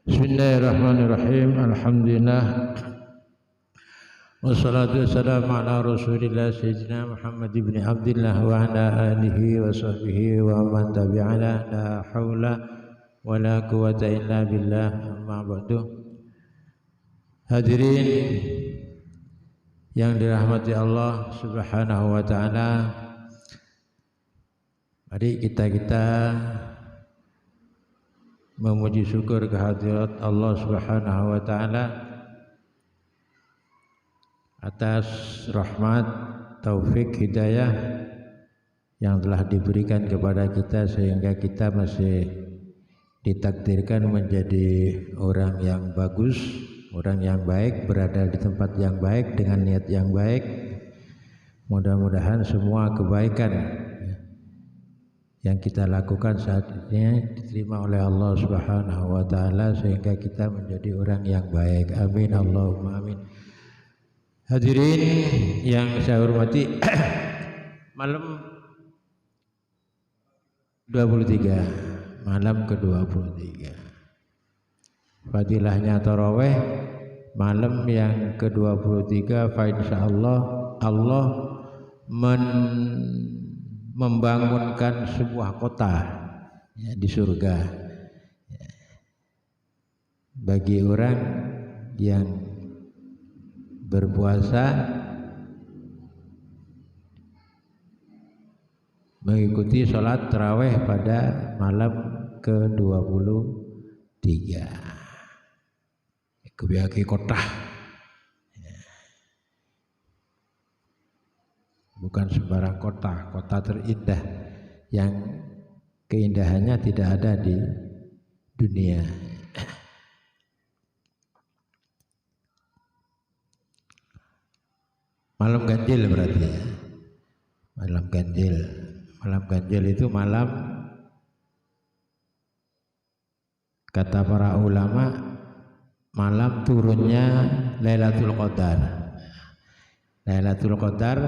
Bismillahirrahmanirrahim. Alhamdulillah. Wassalatu wassalamu ala Rasulillah Sayyidina Muhammad ibn Abdillah wa ala alihi wa sahbihi wa man tabi'ana. La hawla wa la quwata illa billah. Amma ba'du. Hadirin yang dirahmati Allah Subhanahu wa ta'ala, mari kita memuji syukur kehadirat Allah Subhanahu wa ta'ala atas rahmat, taufik, hidayah yang telah diberikan kepada kita sehingga kita masih ditakdirkan menjadi orang yang bagus, orang yang baik, berada di tempat yang baik dengan niat yang baik. Mudah-mudahan semua kebaikan yang kita lakukan saat ini diterima oleh Allah Subhanahu wa ta'ala sehingga kita menjadi orang yang baik. Amin Allahumma amin. Hadirin yang saya hormati, malam 23, malam ke-23, fadilahnya tarawih malam yang ke-23. Fa insyaallah Allah membangunkan sebuah kota ya, di surga ya, bagi orang yang berpuasa mengikuti sholat tarawih pada malam ke-23. Kebiaki kota ya. Bukan sembarang kota, kota terindah yang keindahannya tidak ada di dunia. Malam ganjil berarti ya. Malam ganjil. Malam ganjil itu malam, kata para ulama, malam turunnya Lailatul Qadar. Lailatul Qadar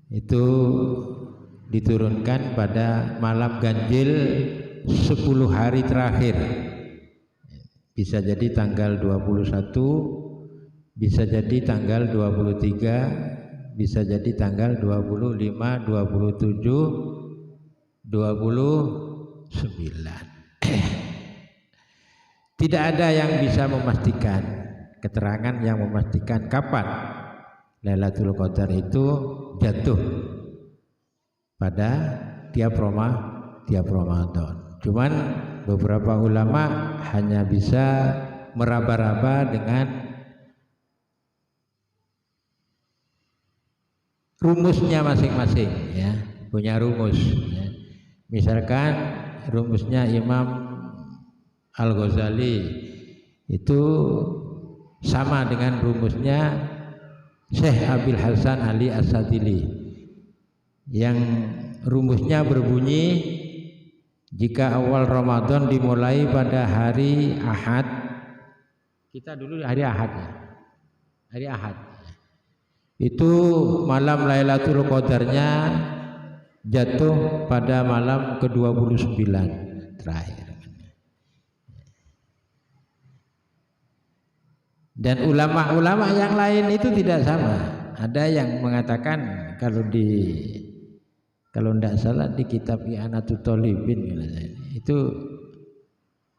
itu diturunkan pada malam ganjil 10 hari terakhir. Bisa jadi tanggal 21, bisa jadi tanggal 23, bisa jadi tanggal 25, 27, 29. Tidak ada yang bisa memastikan, keterangan yang memastikan kapan Lailatul Qadar itu jatuh pada tiap Ramadan. Cuman beberapa ulama hanya bisa meraba-raba dengan rumusnya masing-masing ya, punya rumus ya. Misalkan rumusnya Imam Al-Ghazali itu sama dengan rumusnya Syekh Abil Hasan Ali As-Sadili yang rumusnya berbunyi, jika awal Ramadan dimulai pada hari Ahad, kita dulu hari Ahad ya, hari Ahad, itu malam Lailatul Qadarnya jatuh pada malam ke-29 terakhir. Dan ulama-ulama yang lain itu tidak sama. Ada yang mengatakan kalau tidak salah di kitab I'anatul Talibin itu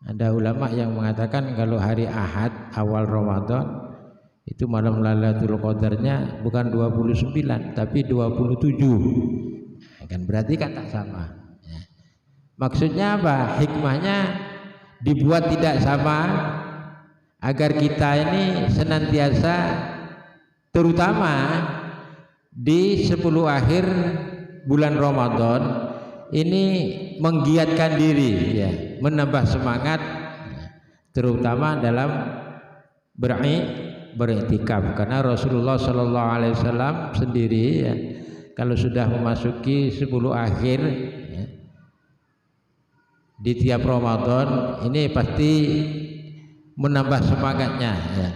ada ulama yang mengatakan kalau hari Ahad awal Ramadan itu malam Lailatul Qadarnya bukan 29 tapi 27. Kan berarti kan tak sama ya. Maksudnya apa? Hikmahnya dibuat tidak sama agar kita ini senantiasa, terutama di 10 akhir bulan Ramadan ini, menggiatkan diri ya, menambah semangat terutama dalam beriktikaf. Karena Rasulullah Shallallahu Alaihi Wasallam sendiri ya, kalau sudah memasuki 10 akhir ya, di tiap Ramadan ini pasti menambah semangatnya ya,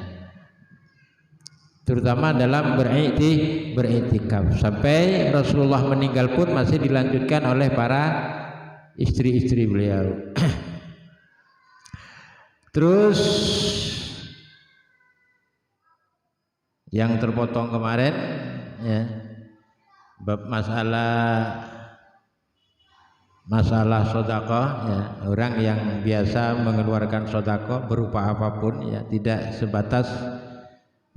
terutama dalam beriktikaf. Sampai Rasulullah meninggal pun masih dilanjutkan oleh para istri-istri beliau. Terus yang terpotong kemarin ya, bab masalah sedekah ya, orang yang biasa mengeluarkan sedekah berupa apapun ya, tidak sebatas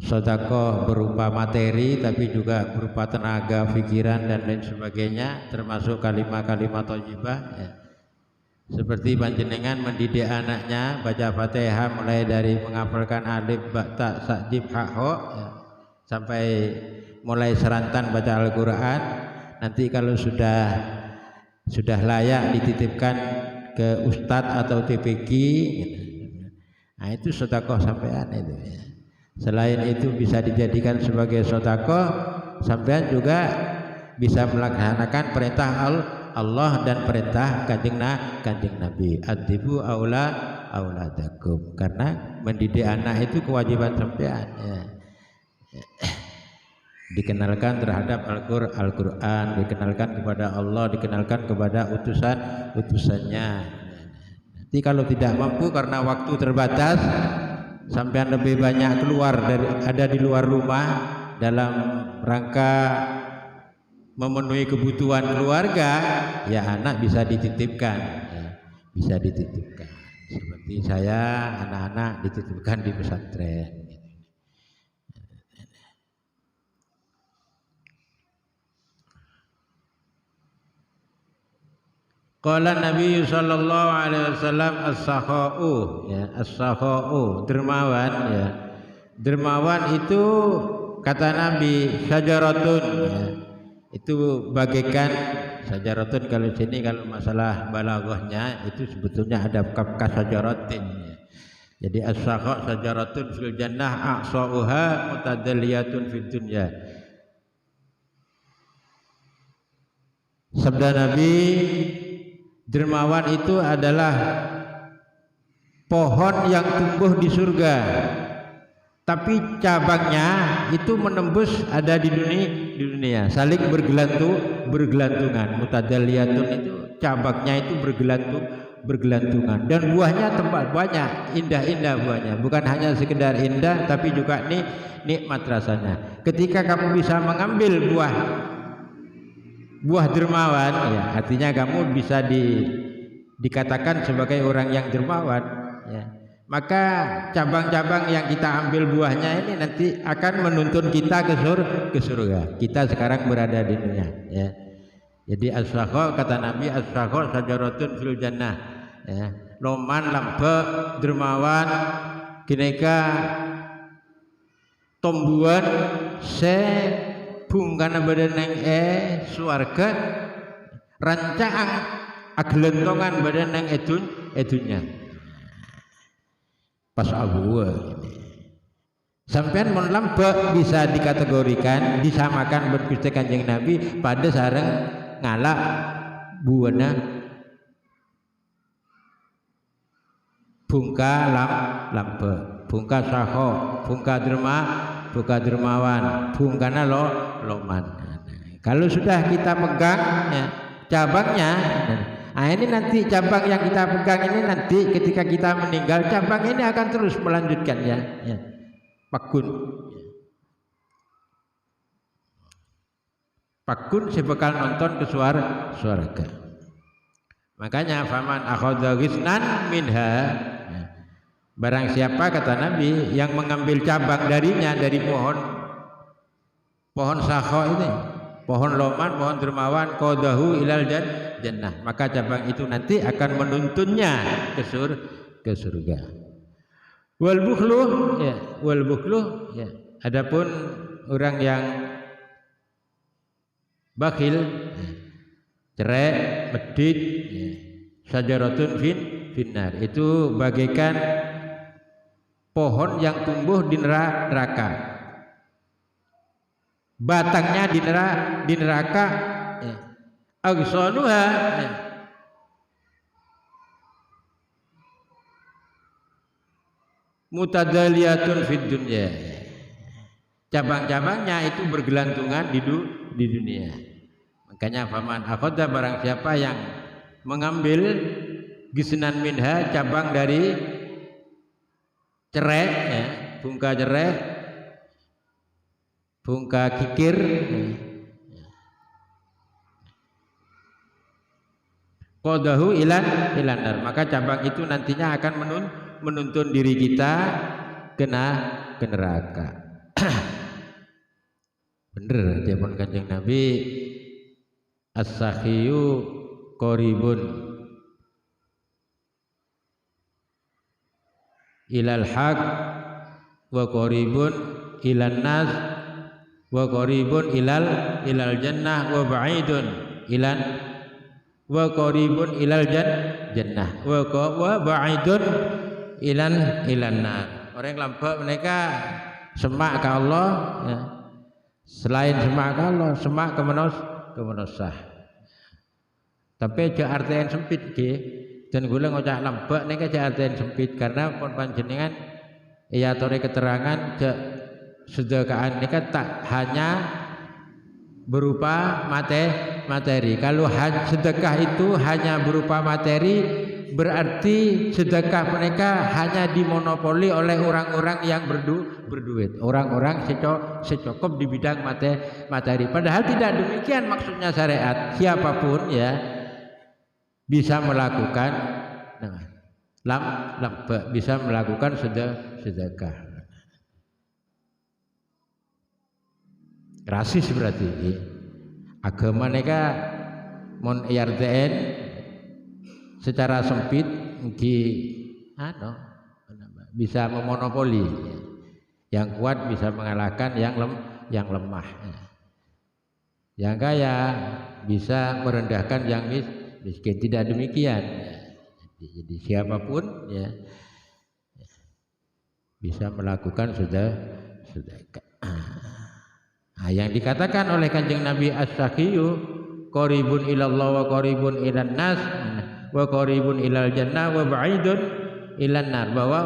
sedekah berupa materi tapi juga berupa tenaga, pikiran dan lain sebagainya, termasuk kalimat-kalimat thayyibah ya. Seperti panjenengan mendidik anaknya baca Fatihah mulai dari menghafalkan alif, ba, ta, sa, jim, ha, ho ya, sampai mulai serantan baca Al-Quran. Nanti kalau sudah layak dititipkan ke ustadz atau TPQ gitu. Nah itu sedekah sampean itu ya. Selain itu bisa dijadikan sebagai sedekah, sampean juga bisa melaksanakan perintah Allah dan perintah kanjeng Nabi, adibu auladakum, karena mendidik anak itu kewajiban sampean ya. Dikenalkan terhadap Al-Quran, dikenalkan kepada Allah, dikenalkan kepada utusannya. Nanti kalau tidak mampu karena waktu terbatas, sampean lebih banyak keluar ada di luar rumah dalam rangka memenuhi kebutuhan keluarga, ya anak bisa dititipkan ya, bisa dititipkan. Seperti saya, anak-anak dititipkan di pesantren. Qala Nabi sallallahu alaihi wasallam as-sakha'u ya, as-sakha'u dermawan ya. Dermawan itu kata Nabi syajaratun ya. Itu bagaikan syajaratun, kalau sini kalau masalah balaghahnya itu sebetulnya ada kaf syajaratin ya. Jadi as-sakha syajaratun fil jannah aqsa'uha mutadalliyatun fid dunya. Sabda Nabi, dermawan itu adalah pohon yang tumbuh di surga, tapi cabangnya itu menembus ada di dunia, saling bergelantungan. Mutadalliyatun itu cabangnya itu bergelantungan dan buahnya tempat banyak, indah-indah buahnya, bukan hanya sekedar indah tapi juga nikmat rasanya. Ketika kamu bisa mengambil buah dermawan ya, artinya kamu bisa dikatakan sebagai orang yang dermawan ya. Maka cabang-cabang yang kita ambil buahnya ini nanti akan menuntun kita ke surga. Kita sekarang berada di dunia ya. Jadi as-sakha kata Nabi, as-sakha syajaratun fil jannah ya. Loman lampe dermawan kineka tumbuhan bungkana badan suarga rancang aglentongan badan nang edunya pas abu ini sampean mun lampe bisa dikategorikan disamakan berkusti Kanjeng Nabi pada sareng ngalak buana bungka lampe, bungka saho, bungka dermawan, bungkana loman. Kalau sudah kita pegang ya, cabangnya, nah ini nanti cabang yang kita pegang ini nanti ketika kita meninggal cabang ini akan terus melanjutkan ya. Pakun. Pakun sebekal nonton ke surga. Makanya faman akhadha ghisnan minha, barang siapa kata Nabi yang mengambil cabang darinya, dari pohon sakho ini, pohon loman, pohon dermawan, qadahu ilal jannah, maka cabang itu nanti akan menuntunnya ke surga. Wal bukhlu ya, adapun orang yang bakhil, cerai, medit, syajaratun finnar, itu bagaikan pohon yang tumbuh di neraka, batangnya di neraka, aghsanuha mutadalliyatun fid dunya, cabang-cabangnya itu bergelantungan di dunia. Makanya faman akhadha, barang siapa yang mengambil gisnan minha, cabang dari cerek, ya, bungka cerek, bungka kikir, qadahu ilan nar. Maka cabang itu nantinya akan menuntun diri kita ke neraka. Bener jaman Kanjeng Nabi, as-sakhiyu qaribun ilal haq wa qaribun ilan nas wa qaribun ilal jannah wa ba'idun ilan wa qaribun ilal jannah wa ba'idun ilan nar. Orang lambat mereka semak ke Allah, ya. Selain semak ke Allah, semak ke manusia. Tapi aja artian sempit nggih. Dan gula ngocak lambak nika aja artian sempit karena pun panjenengan ya tore keterangan sedekah nika tak hanya berupa materi. Kalau sedekah itu hanya berupa materi, berarti sedekah mereka hanya dimonopoli oleh orang-orang yang berduit, orang-orang secukup di bidang materi. Padahal tidak demikian maksudnya syariat. Siapapun ya bisa melakukan bisa melakukan sedekah. Rasis berarti agama mereka mon IRTN secara sempit bisa memonopoli, yang kuat bisa mengalahkan yang lemah, yang kaya bisa merendahkan yang miskin. Tidak demikian. Jadi siapapun ya bisa melakukan sedekah. Yang dikatakan oleh Kanjeng Nabi as-sakhiyu qaribun ilallah wa qaribun ilan nas wa qaribun ilal jannah wa ba'idun ilan nar, bahwa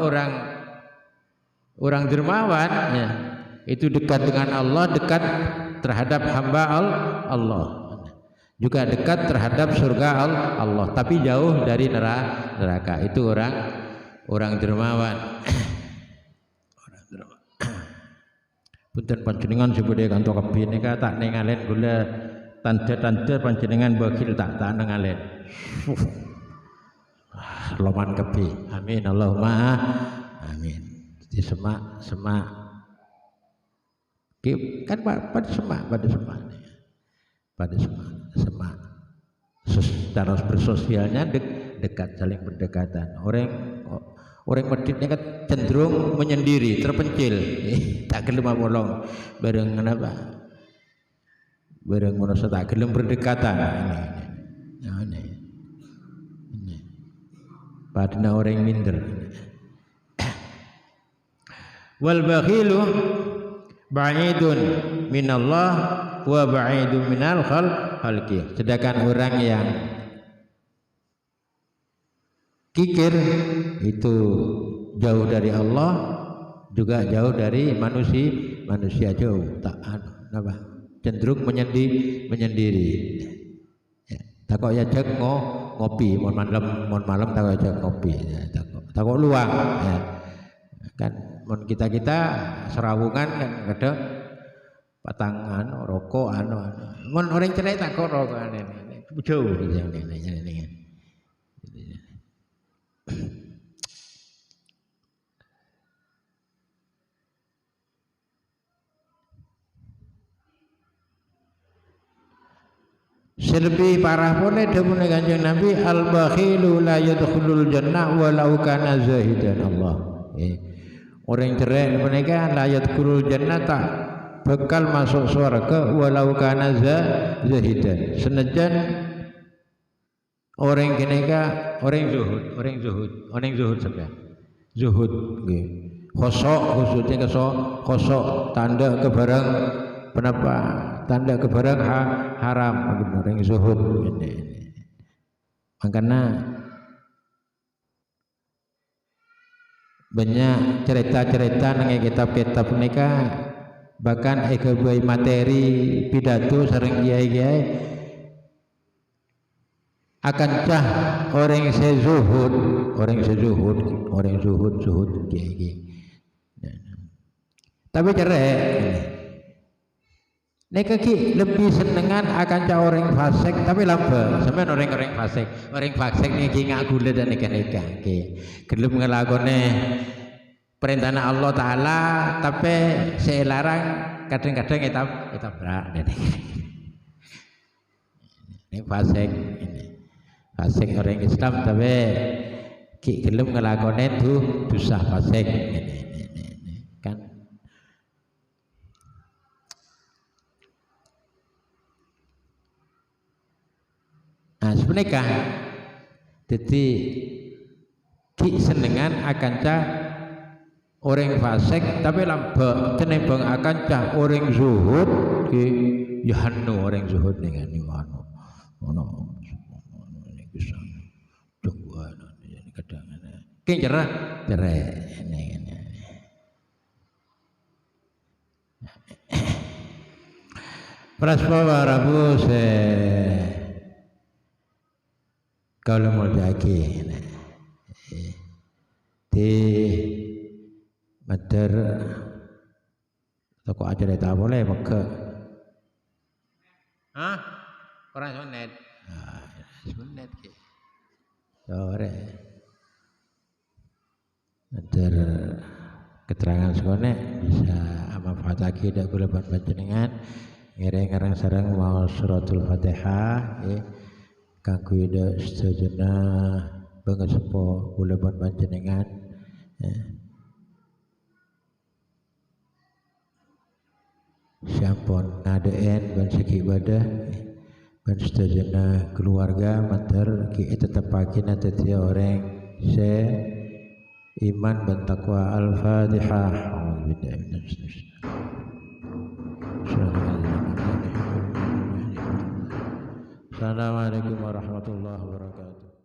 orang dermawan ya, itu dekat dengan Allah, dekat terhadap hamba Allah, juga dekat terhadap surga Allah, tapi jauh dari neraka. Itu orang dermawan. Punten panjenengan sebudi kanto kepi nika tak nengalen gula tanda-tanda panjenengan bakil tak nengalen. Loman kepi. Amin Allahumma amin. Di semak kan pada semak secara bersosialnya dekat, saling berdekatan. Orang meditnya kan cenderung menyendiri, terpencil, tak gelem molong bareng kenapa? Bareng manusia tak gelem berdekatan. Ini. Padahal orang minder. Wal bakhilu ba'idun minallah wa ba'idun minal khalqi. Sedangkan orang yang kikir itu jauh dari Allah, juga jauh dari manusia jauh, tak cenderung menyendiri. Ya, takut ya cek ngopi, mon malam takut cek ngopi, ya, takut luang, ya. Kan mon kita serawungan kan ada patangan rokok mon orang cerai takut rokok jauh ini. Selebih parah pun dawuh Kanjeng Nabi, al-bakhilu la yadkhulul jannah walau kana zahidan. Allah. Orang cerai mereka la yadkhulul jannah tak bakal masuk surga walau kana zahidan. Senajan orang keneka orang zuhud sampai zuhud nggih. Khusuknya khosok tanda kebarang kenapa? Tanda kebarang haram, orang zuhud ini. Makanya banyak cerita-cerita nang kitab-kitab mereka, bahkan ekebai materi pidato sering kiai-kiai akan cah orang zuhud kiai-kiai. Tapi cerai. Nek ki lebih senengan akan ca orang fasik tapi lambe. Sampeyan orang fasik. Orang fasik niki ngak gule dan neka-neka. Nggih. Gelem ngelakone perintah Allah Ta'ala tapi saya larang kadang-kadang kita berak. Ini fasik orang Islam tapi ki gelem ngelakone itu dosa fasik. Kan nah sebenarnya jadi ki senengan akan cah orang fasik tapi lambe cenembang akan cah orang zuhud ki yahnu orang zuhud dengan imanu ono ini bisa coba ini kadang ki cerai ini prasmawa rabu se kalau mau lagi di madar toko aja tak boleh maka orang sunet sunet ke sore madar keterangan sekone bisa manfaat lagi dak kula panjenengan ngereng-ngereng sareng mau suratul Fatihah kanggo ida sedena banget sepo kula panjenengan Syampun ngadeen ban segi ibadah ban sedena keluarga mater ki tetep pagi nate orang se iman dan takwa al-Fatihah. Assalamualaikum warahmatullahi wabarakatuh.